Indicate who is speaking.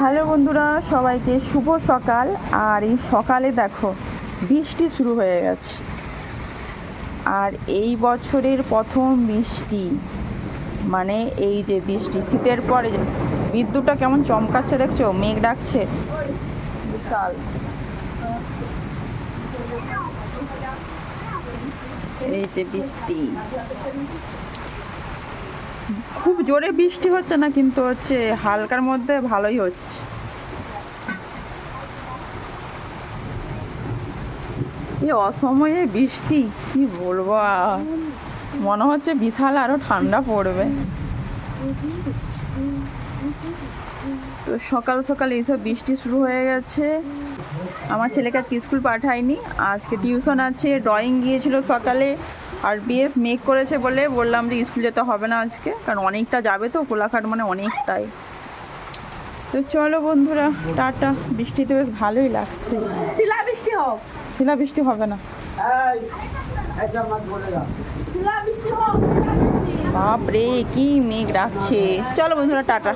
Speaker 1: Hello বন্ধুরা, সবাইকে শুভ সকাল। আর এই সকালে দেখো বৃষ্টি শুরু হয়ে গেছে, আর এই বছরের প্রথম বৃষ্টি। মানে এই যে বৃষ্টি শীতের পরে বিদ্যুৎটা কেমন চমকাচ্ছে দেখছো, মেঘ ডাকছে বিশাল। এই যে বৃষ্টি, খুব জোরে বৃষ্টি হচ্ছে না, কিন্তু হচ্ছে হালকার মধ্যে ভালোই হচ্ছে। এই অসময়ে বৃষ্টি কি বলবো, মনে হচ্ছে বিশাল আরো ঠান্ডা পড়বে। তো সকাল সকাল এইসব বৃষ্টি শুরু হয়ে গেছে। আমার ছেলেকে আজকে স্কুল পাঠাইনি, আজকে টিউশন আছে, ড্রয়িং গিয়েছিল সকালে। আর বেশ মেঘ করেছে বলে বললাম যে স্কুল যেতে হবে না আজকে, কারণ অনেকটা যাবে তো, কোলাঘাট মানে অনেকটাই। তো চলো বন্ধুরা, টাটা। বৃষ্টিতে বেশ ভালোই লাগছে।
Speaker 2: শিলা বৃষ্টি হোক,
Speaker 1: শিলা বৃষ্টি হবে না,
Speaker 2: শিলা বৃষ্টি হোক।
Speaker 1: বাপরে কি মেঘ ডাকছে। চলো বন্ধুরা, টাটা।